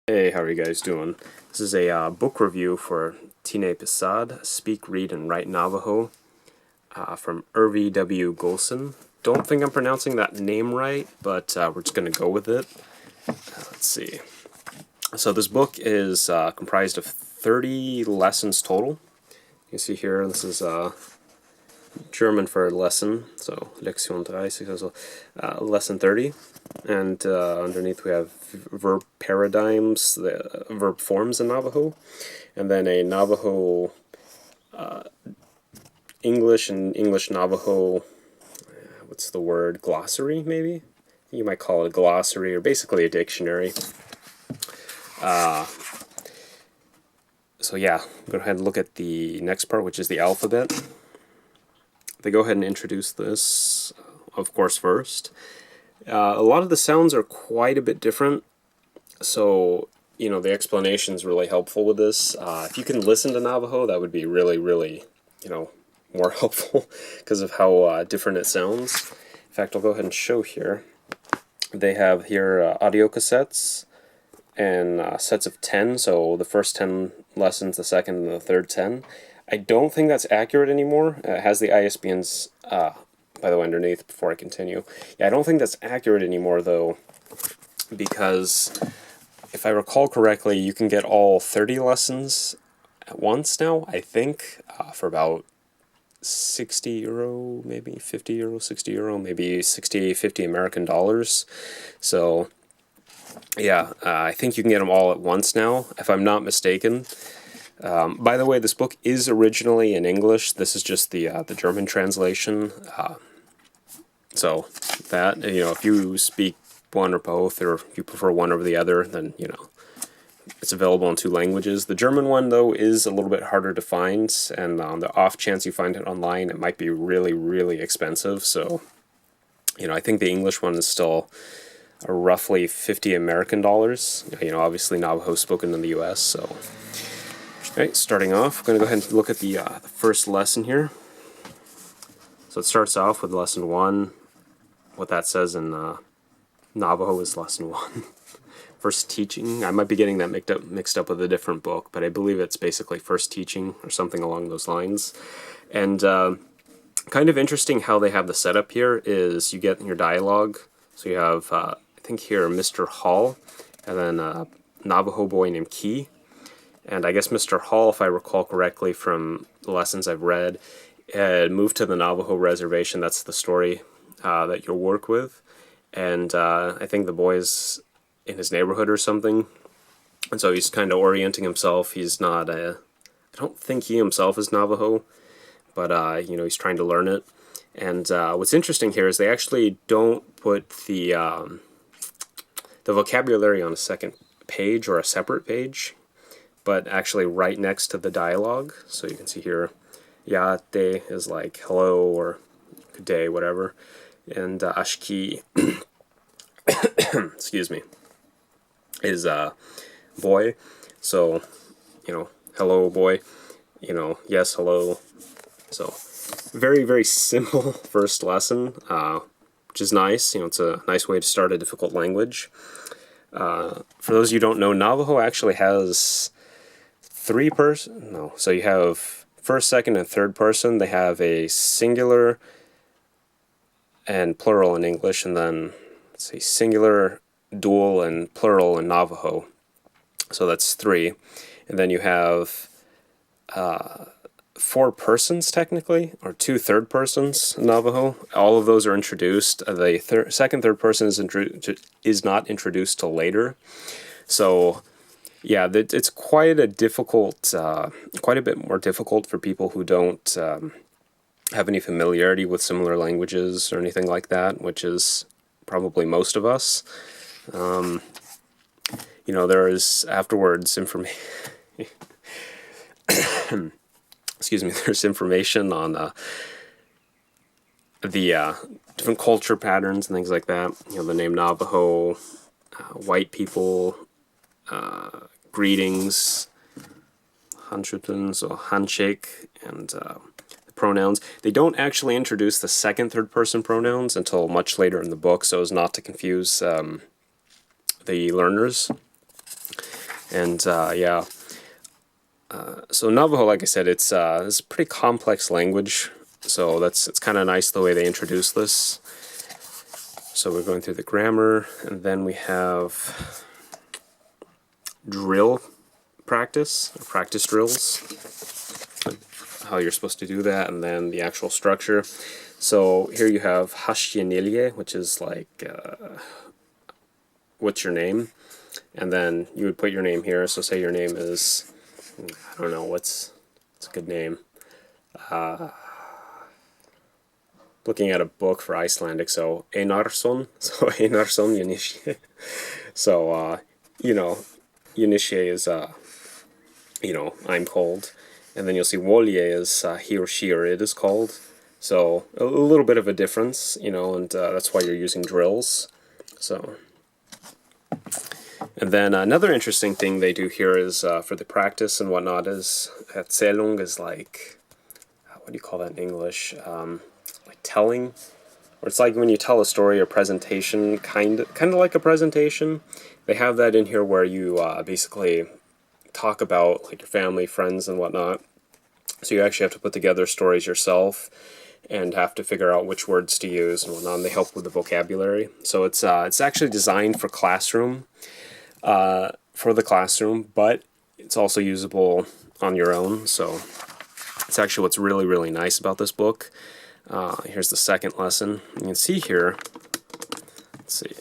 Hey, how are you guys doing? This is a book review for Diné Bizaad, Speak, Read, and Write Navajo, from Irvi W. Golson. Don't think I'm pronouncing that name right, but we're just going to go with it. Let's see. So this book is comprised of 30 lessons total. You can see here, this is German for lesson, so Lektion 30, so lesson 30. And underneath we have verb paradigms, the verb forms in Navajo, and then a Navajo English and English Navajo, what's the word, glossary maybe? You might call it a glossary, or basically a dictionary. So yeah, go ahead and look at the next part, which is the alphabet. They go ahead and introduce this, of course, first. A lot of the sounds are quite a bit different, so the explanation is really helpful with this. If you can listen to Navajo, that would be really, really, more helpful because of how different it sounds. In fact, I'll go ahead and show here. They have here audio cassettes and sets of 10, so the first 10 lessons, the second and the third 10. I don't think that's accurate anymore. It has the ISBNs, by the way, underneath before I continue. Yeah, I don't think that's accurate anymore, though, because if I recall correctly, you can get all 30 lessons at once now, I think, for about €60, maybe €50, €60, maybe 60, 50 American dollars. So, yeah, I think you can get them all at once now, if I'm not mistaken. By the way, this book is originally in English. This is just the German translation. So that, if you speak one or both, or if you prefer one over the other, then, it's available in 2 languages. The German one, though, is a little bit harder to find, and on the off chance you find it online, it might be really, really expensive. So, I think the English one is still roughly 50 American dollars. Obviously Navajo is spoken in the U.S., so... Alright, starting off, we're going to go ahead and look at the first lesson here. So it starts off with lesson 1. What that says in Navajo is lesson 1. First teaching. I might be getting that mixed up with a different book, but I believe it's basically first teaching or something along those lines. And kind of interesting how they have the setup here is you get your dialogue. So you have, I think here, Mr. Hall, and then a Navajo boy named Key. And I guess Mr. Hall, if I recall correctly from the lessons I've read, moved to the Navajo reservation. That's the story that you'll work with. And I think the boy's in his neighborhood or something. And so he's kind of orienting himself. He's not, I don't think he himself is Navajo, but, he's trying to learn it. And what's interesting here is they actually don't put the vocabulary on a second page or a separate page, but actually right next to the dialogue. So you can see here, Yate is like hello or good day, whatever. And Ashki, excuse me, is boy. So, hello boy, yes, hello. So very, very simple first lesson, which is nice. It's a nice way to start a difficult language. For those of you who don't know, Navajo actually has 3 person. No, so you have first, second, and third person. They have a singular and plural in English, and then let's see, singular, dual, and plural in Navajo. So that's 3, and then you have 4 persons technically, or 2 third persons in Navajo. All of those are introduced. The second, third person is not introduced till later. So. Yeah, it's quite a difficult, quite a bit more difficult for people who don't have any familiarity with similar languages or anything like that, which is probably most of us. There is afterwards information. Excuse me. There's information on the different culture patterns and things like that. The name Navajo, white people. Greetings, hanshutun, or handshake, and the pronouns. They don't actually introduce the second, third person pronouns until much later in the book, so as not to confuse the learners. And yeah, so Navajo, like I said, it's a pretty complex language. So it's kind of nice the way they introduce this. So we're going through the grammar, and then we have drill practice, or practice drills, how you're supposed to do that, and then the actual structure. So here you have hashyenilye, which is like, what's your name? And then you would put your name here. So say your name is, I don't know, what's a good name? Looking at a book for Icelandic, so Einarsson, so Einarsson Yunishe. So, you know, Yunishe is, you know, I'm called. And then you'll see Wolye is he or she or it is called. So a little bit of a difference, you know, and that's why you're using drills. So, and then another interesting thing they do here is for the practice and whatnot is erzählung is like, what do you call that in English? Like telling, or it's like when you tell a story or presentation, kind of like a presentation. They have that in here where you basically talk about like your family, friends, and whatnot. So you actually have to put together stories yourself and have to figure out which words to use and whatnot. And they help with the vocabulary. So it's actually designed for classroom, but it's also usable on your own. So it's actually what's really, really nice about this book. Here's the second lesson. You can see here, let's see, I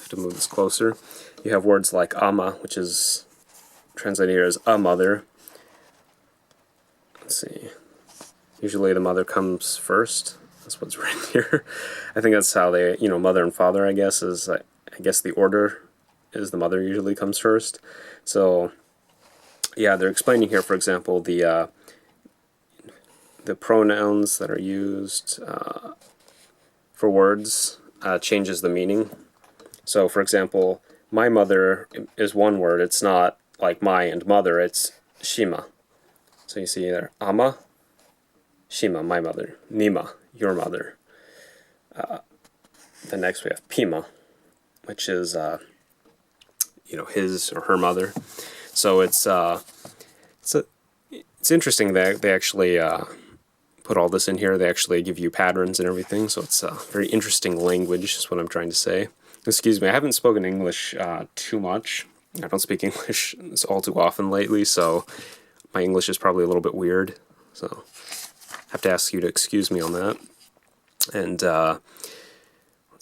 have to move this closer. You have words like ama, which is translated here as a mother. Let's see. Usually the mother comes first. That's what's written here. I think that's how they, you know, mother and father, I guess, is, I guess the order is the mother usually comes first. So, yeah, they're explaining here, for example, the pronouns that are used for words changes the meaning. So, for example, my mother is one word. It's not like my and mother. It's shima. So you see there, ama, shima, my mother. Nima, your mother. Then next we have pima, which is you know, his or her mother. So it's interesting that they actually put all this in here. They actually give you patterns and everything, so it's a very interesting language, is what I'm trying to say. Excuse me, I haven't spoken English too much. I don't speak English all too often lately, so my English is probably a little bit weird. So I have to ask you to excuse me on that. And so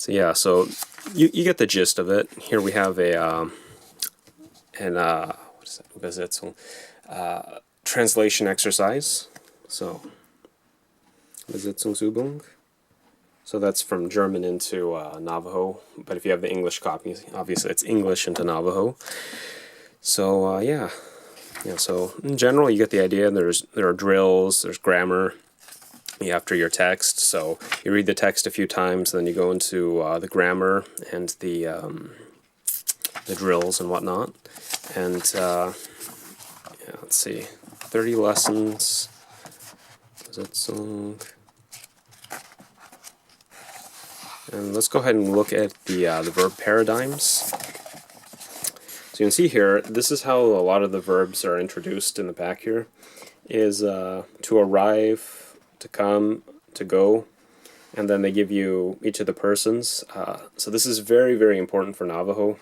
yeah, so you get the gist of it. Here we have a what is that? Übersetzung. Translation exercise. So Übersetzungsübung. So that's from German into Navajo. But if you have the English copy, obviously it's English into Navajo. So yeah. So in general, you get the idea. There are drills, there's grammar after your text. So you read the text a few times, then you go into the grammar and the drills and whatnot. And yeah, let's see, 30 lessons. And let's go ahead and look at the verb paradigms. So you can see here, this is how a lot of the verbs are introduced in the back here, is to arrive, to come, to go, and then they give you each of the persons. So this is very, very important for Navajo,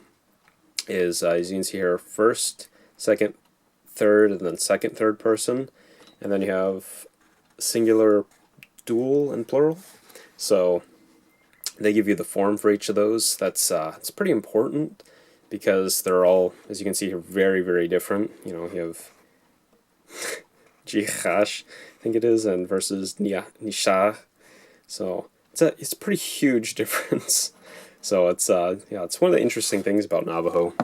is as you can see here, first, second, third, and then second, third person, and then you have singular, dual, and plural. So they give you the form for each of those. That's it's pretty important because they're all, as you can see here, very, very different. You know, you have jichash, I think it is, and versus nishah. So it's a pretty huge difference. So it's yeah, it's one of the interesting things about Navajo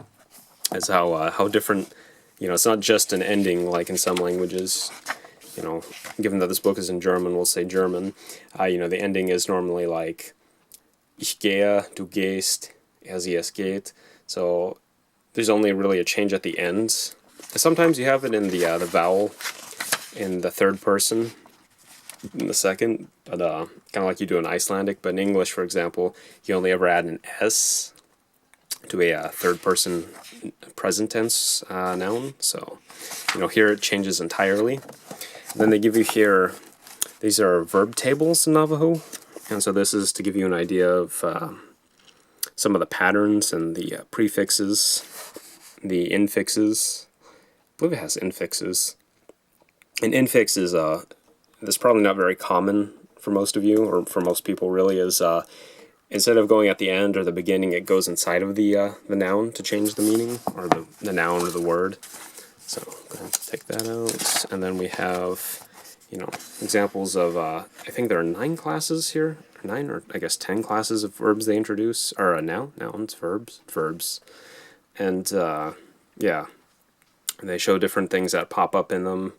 is how different. You know, it's not just an ending like in some languages. You know, given that this book is in German, we'll say German. You know, the ending is normally like ich gehe, du gehst, sie, es geht. So there's only really a change at the end. Sometimes you have it in the vowel in the third person, in the second, but kind of like you do in Icelandic. But in English, for example, you only ever add an S to a third-person present tense noun. So, here it changes entirely. And then they give you here, these are verb tables in Navajo, and so this is to give you an idea of some of the patterns and the prefixes, the infixes. I believe it has infixes. An infix is that's probably not very common for most of you, or for most people really, is instead of going at the end or the beginning, it goes inside of the noun to change the meaning, or the noun or the word. So go ahead and take that out. And then we have, examples of, I think there are 9 classes here, or 9, or I guess 10 classes of verbs they introduce, or nouns, verbs. And yeah, and they show different things that pop up in them,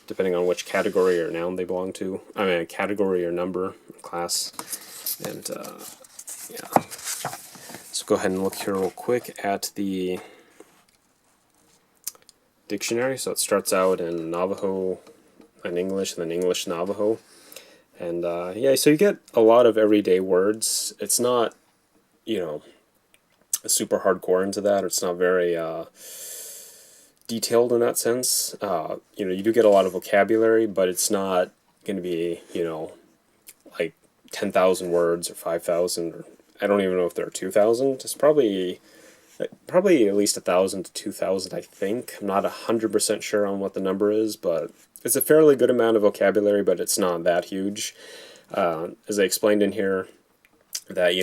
depending on which category or noun they belong to. I mean, category or number, class. And yeah. So go ahead and look here real quick at the dictionary. So it starts out in Navajo and English, and then English Navajo. And yeah, so you get a lot of everyday words. It's not, super hardcore into that. It's not very detailed in that sense. You do get a lot of vocabulary, but it's not going to be, like 10,000 words or 5,000, or I don't even know if there are 2,000. It's probably at least 1,000 to 2,000, I think. I'm not 100% sure on what the number is, but it's a fairly good amount of vocabulary, but it's not that huge. As I explained in here, that,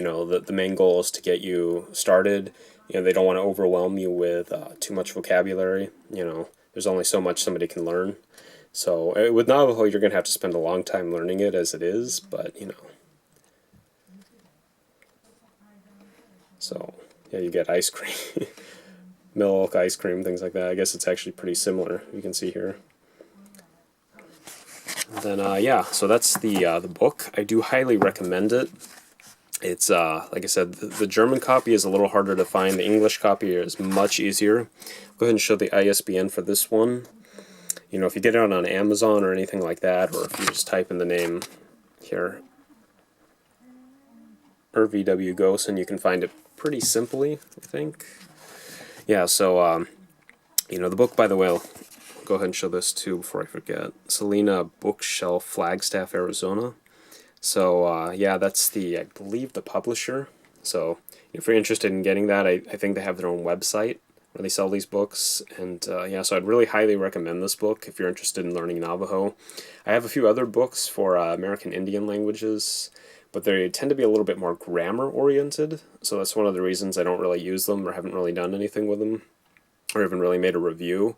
the main goal is to get you started. They don't want to overwhelm you with too much vocabulary. There's only so much somebody can learn. So with Navajo, you're going to have to spend a long time learning it as it is, but, So, yeah, you get ice cream, milk, ice cream, things like that. I guess it's actually pretty similar, you can see here. And then, yeah, so that's the book. I do highly recommend it. It's, like I said, the German copy is a little harder to find. The English copy is much easier. Go ahead and show the ISBN for this one. If you get it on Amazon or anything like that, or if you just type in the name here, VW Ghost, and you can find it pretty simply, I think. Yeah, so, the book, by the way, I'll go ahead and show this too before I forget. Salina Bookshelf, Flagstaff, Arizona. So, yeah, that's I believe, the publisher. So, if you're interested in getting that, I think they have their own website where they sell these books. And, yeah, so I'd really highly recommend this book if you're interested in learning Navajo. I have a few other books for American Indian languages, but they tend to be a little bit more grammar-oriented. So that's one of the reasons I don't really use them or haven't really done anything with them or even really made a review.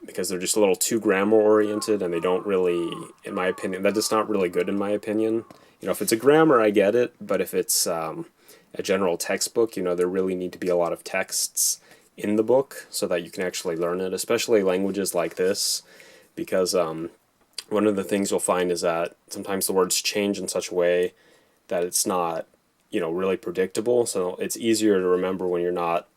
Because they're just a little too grammar-oriented, and they don't really, in my opinion, that's just not really good in my opinion. If it's a grammar, I get it, but if it's a general textbook, there really need to be a lot of texts in the book so that you can actually learn it, especially languages like this, because one of the things you'll find is that sometimes the words change in such a way that it's not, really predictable, so it's easier to remember when you're not,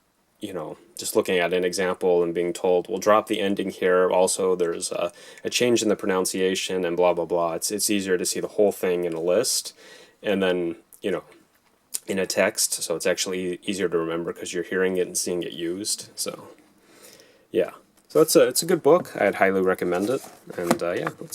just looking at an example and being told, we'll drop the ending here. Also, there's a change in the pronunciation and blah, blah, blah. It's easier to see the whole thing in a list and then, in a text. So it's actually easier to remember because you're hearing it and seeing it used. So, yeah. So it's a good book. I'd highly recommend it. And, yeah,